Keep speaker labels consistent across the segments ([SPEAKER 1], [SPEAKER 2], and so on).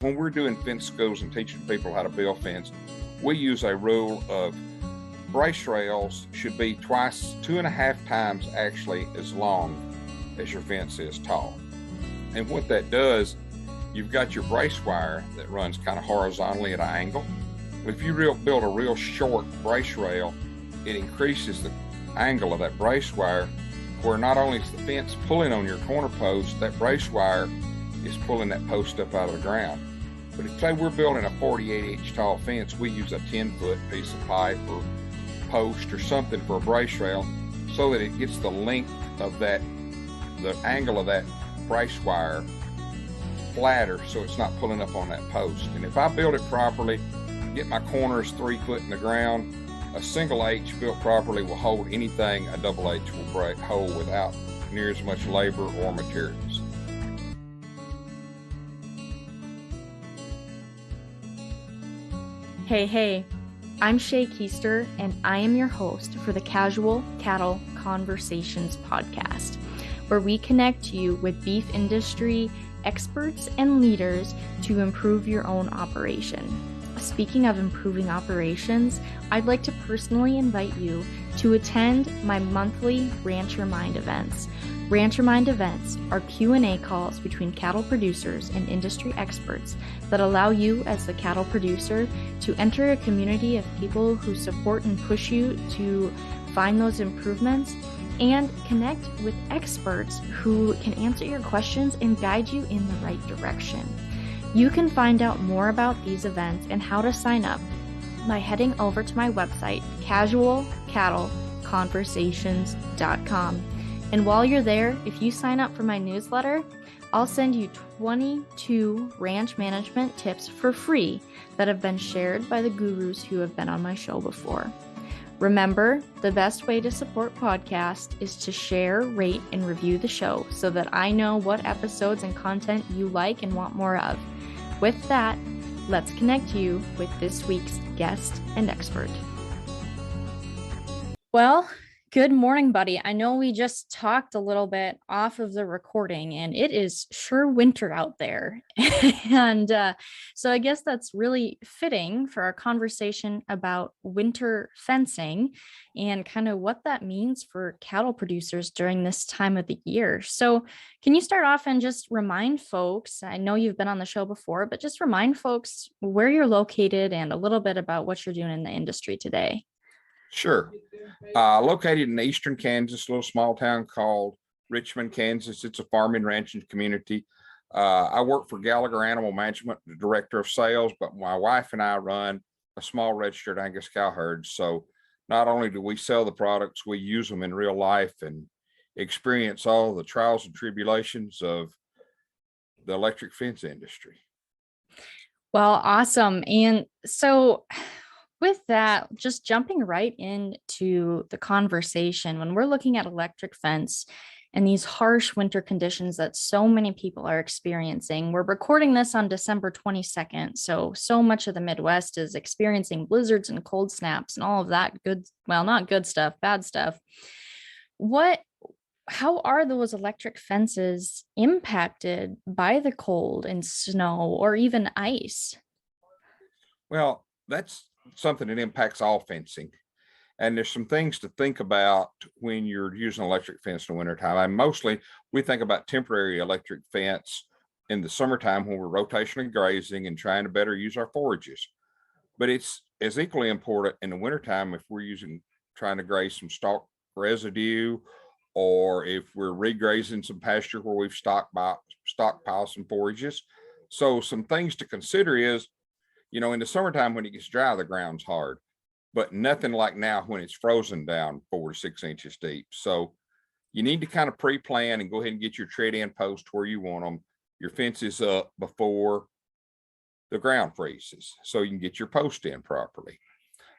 [SPEAKER 1] when we're doing fence schools and teaching people how to build fence, we use a rule of brace rails should be 2.5 times actually as long as your fence is tall. And what that does, you've got your brace wire that runs kind of horizontally at an angle. If you build a real short brace rail, it increases the angle of that brace wire, where not only is the fence pulling on your corner post, that brace wire is pulling that post up out of the ground. But if say we're building a 48-inch tall fence, we use a 10-foot piece of pipe or post or something for a brace rail so that it gets the length of that, the angle of that brace wire flatter, so it's not pulling up on that post. And if I build it properly, get my corners 3 foot in the ground, a single H built properly will hold anything a double H will hold without near as much labor or materials.
[SPEAKER 2] Hey, I'm Shay Keister, and I am your host for the Casual Cattle Conversations podcast, where we connect you with beef industry experts and leaders to improve your own operation. Speaking of improving operations, I'd like to personally invite you to attend my monthly RancherMind events. RancherMind events are Q&A calls between cattle producers and industry experts that allow you as the cattle producer to enter a community of people who support and push you to find those improvements and connect with experts who can answer your questions and guide you in the right direction. You can find out more about these events and how to sign up by heading over to my website, casualcattleconversations.com. And while you're there, if you sign up for my newsletter, I'll send you 22 ranch management tips for free that have been shared by the gurus who have been on my show before. Remember, the best way to support podcasts is to share, rate, and review the show so that I know what episodes and content you like and want more of. With that, let's connect you with this week's guest and expert. Well, good morning, buddy. I know we just talked a little bit off of the recording, and it is sure winter out there. And so I guess that's really fitting for our conversation about winter fencing and kind of what that means for cattle producers during this time of the year. So can you start off and just remind folks, I know you've been on the show before, but just remind folks where you're located and a little bit about what you're doing in the industry today.
[SPEAKER 1] Sure. Located in eastern Kansas, a little small town called Richmond, Kansas. It's a farming ranching community. I work for Gallagher Animal Management, the director of sales, but my wife and I run a small registered Angus cow herd. So not only do we sell the products, we use them in real life and experience all the trials and tribulations of the electric fence industry.
[SPEAKER 2] Well, awesome. And so with that, just jumping right into the conversation, when we're looking at electric fence and these harsh winter conditions that so many people are experiencing, we're recording this on December 22nd. So much of the Midwest is experiencing blizzards and cold snaps and all of that good, well, not good stuff, bad stuff. How are those electric fences impacted by the cold and snow or even ice?
[SPEAKER 1] Well, that's something that impacts all fencing. And there's some things to think about when you're using electric fence in the wintertime. And mostly we think about temporary electric fence in the summertime when we're rotationally grazing and trying to better use our forages. But it's as equally important in the wintertime if we're trying to graze some stalk residue, or if we're regrazing some pasture where we've stockpiled some forages. So some things to consider is, in the summertime when it gets dry, the ground's hard, but nothing like now when it's frozen down 4 to 6 inches deep. So you need to kind of pre-plan and go ahead and get your tread-in post where you want them, your fences up before the ground freezes, so you can get your post in properly.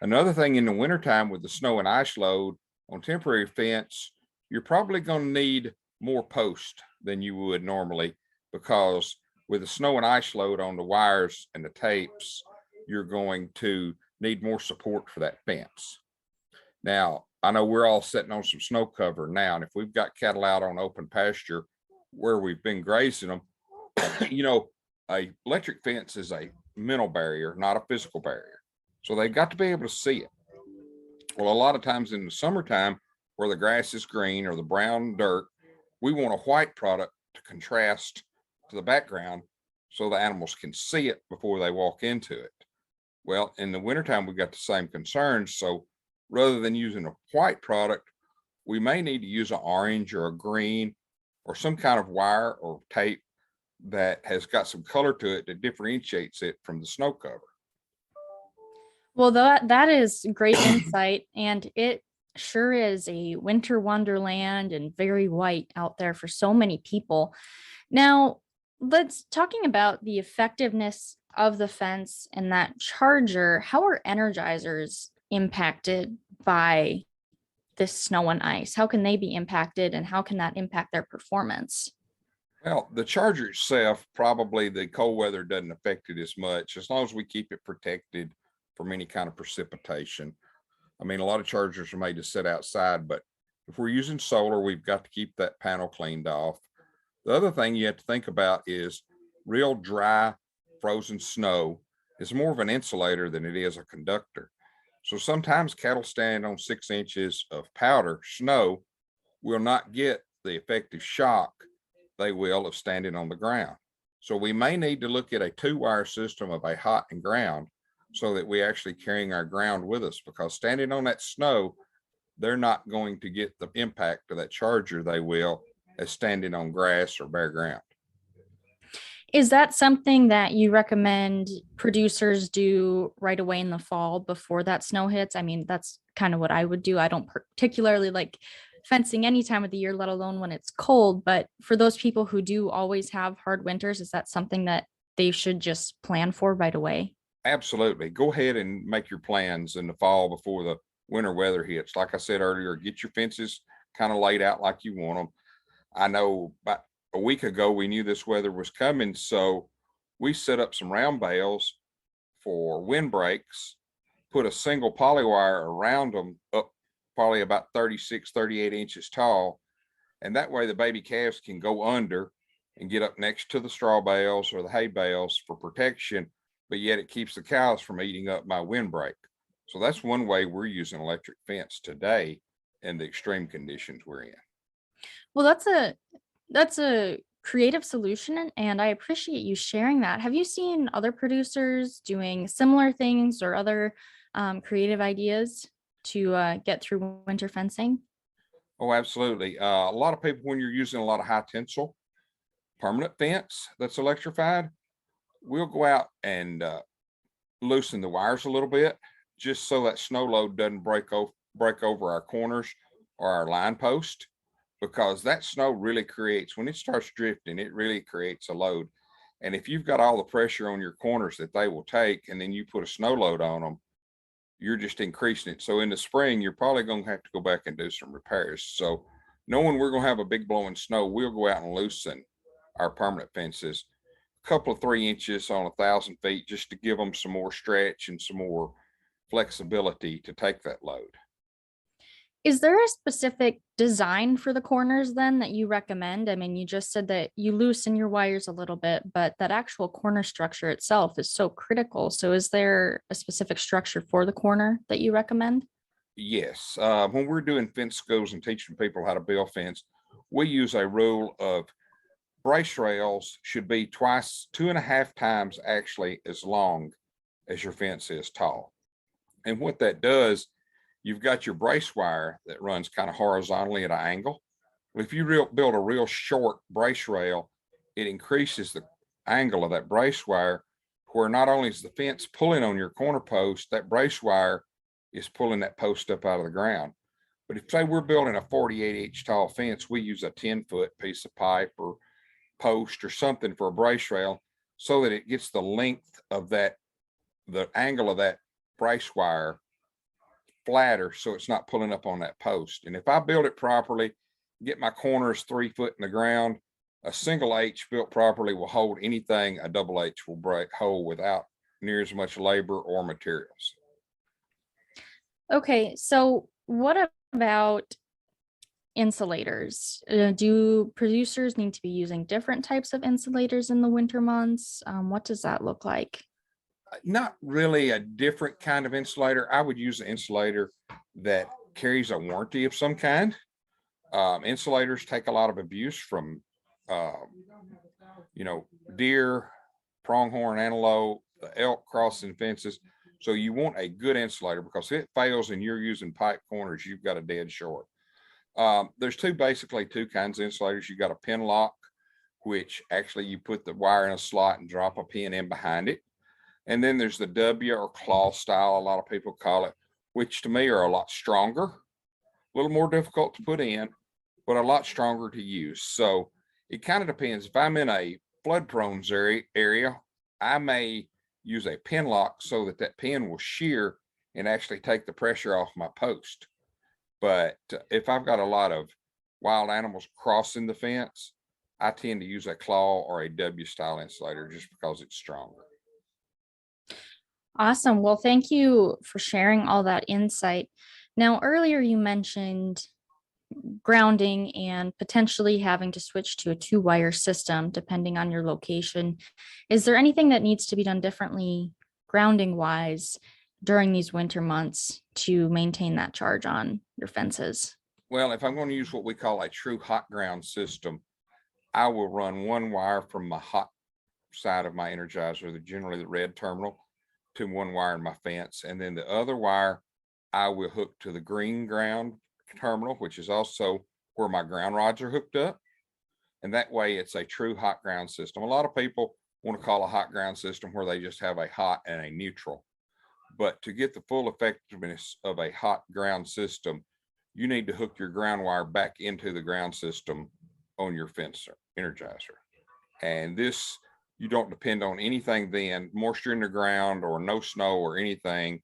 [SPEAKER 1] Another thing in the wintertime with the snow and ice load on temporary fence, you're probably going to need more post than you would normally, because with the snow and ice load on the wires and the tapes, you're going to need more support for that fence. Now, I know we're all sitting on some snow cover now, and if we've got cattle out on open pasture where we've been grazing them, a electric fence is a mental barrier, not a physical barrier. So they've got to be able to see it. Well, a lot of times in the summertime where the grass is green or the brown dirt, we want a white product to contrast to the background so the animals can see it before they walk into it. Well, in the wintertime, we've got the same concerns. So rather than using a white product, we may need to use an orange or a green or some kind of wire or tape that has got some color to it that differentiates it from the snow cover.
[SPEAKER 2] Well, that is great insight, and it sure is a winter wonderland and very white out there for so many people. Now, let's talking about the effectiveness of the fence and that charger. How are energizers impacted by this snow and ice? How can they be impacted, and how can that impact their performance?
[SPEAKER 1] Well, the charger itself, probably the cold weather doesn't affect it as much as long as we keep it protected from any kind of precipitation. I mean, a lot of chargers are made to sit outside, but if we're using solar, we've got to keep that panel cleaned off. The other thing you have to think about is real dry, frozen snow is more of an insulator than it is a conductor. So sometimes cattle stand on 6 inches of powder snow will not get the effective shock they will of standing on the ground. So we may need to look at a 2-wire system of a hot and ground so that we actually carrying our ground with us, because standing on that snow, they're not going to get the impact of that charger they will as standing on grass or bare ground.
[SPEAKER 2] Is that something that you recommend producers do right away in the fall before that snow hits? I mean, that's kind of what I would do. I don't particularly like fencing any time of the year, let alone when it's cold. But for those people who do always have hard winters, is that something that they should just plan for right away?
[SPEAKER 1] Absolutely. Go ahead and make your plans in the fall before the winter weather hits. Like I said earlier, get your fences kind of laid out like you want them. I know about a week ago, we knew this weather was coming. So we set up some round bales for windbreaks, put a single poly wire around them up probably about 36, 38 inches tall. And that way the baby calves can go under and get up next to the straw bales or the hay bales for protection, but yet it keeps the cows from eating up my windbreak. So that's one way we're using electric fence today in the extreme conditions we're in.
[SPEAKER 2] Well, that's a creative solution, and I appreciate you sharing that. Have you seen other producers doing similar things or other creative ideas to get through winter fencing?
[SPEAKER 1] Oh, absolutely. A lot of people, when you're using a lot of high tensile permanent fence that's electrified, we'll go out and loosen the wires a little bit just so that snow load doesn't break over our corners or our line post, because that snow really creates, when it starts drifting, it really creates a load. And if you've got all the pressure on your corners that they will take, and then you put a snow load on them, you're just increasing it. So in the spring, you're probably going to have to go back and do some repairs. So knowing we're going to have a big blowing snow, we'll go out and loosen our permanent fences a couple of 3 inches on 1,000 feet just to give them some more stretch and some more flexibility to take that load.
[SPEAKER 2] Is there a specific design for the corners then that you recommend? I mean, you just said that you loosen your wires a little bit, but that actual corner structure itself is so critical. So is there a specific structure for the corner that you recommend?
[SPEAKER 1] Yes, when we're doing fence schools and teaching people how to build fence, we use a rule of brace rails should be 2.5 times actually as long as your fence is tall. And what that does, you've got your brace wire that runs kind of horizontally at an angle. Well, if you build a real short brace rail, it increases the angle of that brace wire, where not only is the fence pulling on your corner post, that brace wire is pulling that post up out of the ground. But if say we're building a 48-inch tall fence, we use a 10-foot piece of pipe or post or something for a brace rail so that it gets the length of that, the angle of that brace wire flatter, so it's not pulling up on that post. And if I build it properly, get my corners 3 foot in the ground, a single H built properly will hold anything a double H will break hold without near as much labor or materials.
[SPEAKER 2] Okay, so what about insulators. Do producers need to be using different types of insulators in the winter months? What does that look like?
[SPEAKER 1] Not really a different kind of insulator. I would use an insulator that carries a warranty of some kind. Insulators take a lot of abuse from, deer, pronghorn antelope, the elk crossing fences. So you want a good insulator, because if it fails and you're using pipe corners, you've got a dead short. There's basically two kinds of insulators. You got a pin lock, which actually you put the wire in a slot and drop a pin in behind it. And then there's the W or claw style, a lot of people call it, which to me are a lot stronger, a little more difficult to put in, but a lot stronger to use. So it kind of depends. If I'm in a flood prone area, I may use a pin lock so that pin will shear and actually take the pressure off my post. But if I've got a lot of wild animals crossing the fence, I tend to use a claw or a W style insulator just because it's stronger.
[SPEAKER 2] Awesome. Well, thank you for sharing all that insight. Now, earlier you mentioned grounding and potentially having to switch to a 2-wire system depending on your location. Is there anything that needs to be done differently grounding wise during these winter months to maintain that charge on your fences?
[SPEAKER 1] Well, if I'm going to use what we call a true hot ground system, I will run one wire from my hot side of my energizer, generally the red terminal, to one wire in my fence. And then the other wire, I will hook to the green ground terminal, which is also where my ground rods are hooked up. And that way it's a true hot ground system. A lot of people want to call a hot ground system where they just have a hot and a neutral. But to get the full effectiveness of a hot ground system, you need to hook your ground wire back into the ground system on your fence energizer. And this, you don't depend on anything then, moisture in the ground or no snow or anything,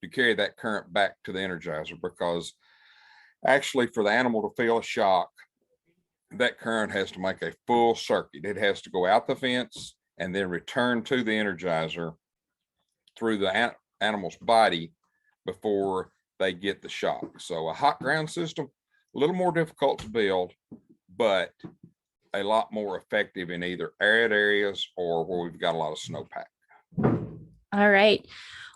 [SPEAKER 1] to carry that current back to the energizer, because actually for the animal to feel a shock, that current has to make a full circuit. It has to go out the fence and then return to the energizer through the animal's body before they get the shock. So a hot ground system, a little more difficult to build, but a lot more effective in either arid areas or where we've got a lot of snowpack.
[SPEAKER 2] All right.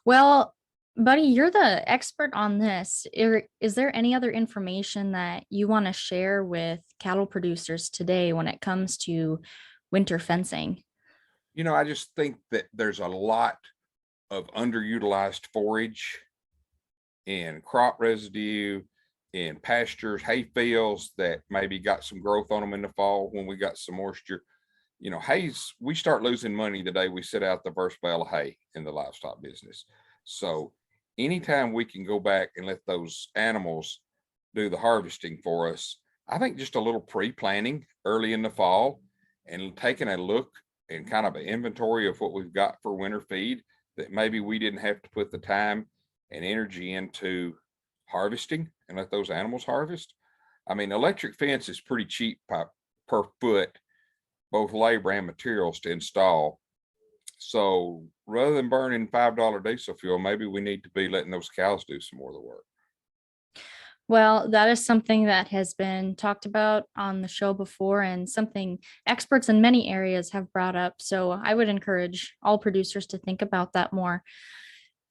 [SPEAKER 2] Well, buddy, you're the expert on this. Is there any other information that you want to share with cattle producers today when it comes to winter fencing?
[SPEAKER 1] I just think that there's a lot of underutilized forage in crop residue, in pastures, hay fields that maybe got some growth on them in the fall when we got some moisture. Hay's, we start losing money the day we sit out the first bale of hay in the livestock business. So anytime we can go back and let those animals do the harvesting for us, I think just a little pre-planning early in the fall and taking a look and kind of an inventory of what we've got for winter feed that maybe we didn't have to put the time and energy into harvesting and let those animals harvest. I mean, electric fence is pretty cheap per foot, both labor and materials to install. So rather than burning $5 diesel fuel, maybe we need to be letting those cows do some more of the work.
[SPEAKER 2] Well, that is something that has been talked about on the show before and something experts in many areas have brought up. So I would encourage all producers to think about that more.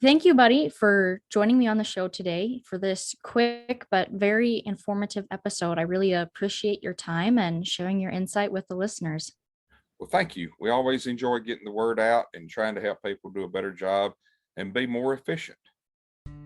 [SPEAKER 2] Thank you, buddy, for joining me on the show today for this quick but very informative episode. I really appreciate your time and sharing your insight with the listeners.
[SPEAKER 1] Well, thank you. We always enjoy getting the word out and trying to help people do a better job and be more efficient.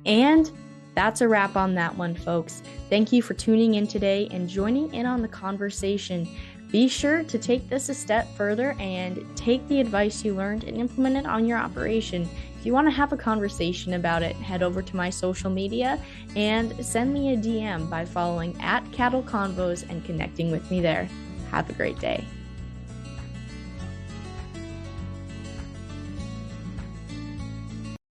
[SPEAKER 2] And that's a wrap on that one, folks. Thank you for tuning in today and joining in on the conversation. Be sure to take this a step further and take the advice you learned and implement it on your operation. If you want to have a conversation about it, head over to my social media and send me a DM by following @CattleConvos and connecting with me there. Have a great day.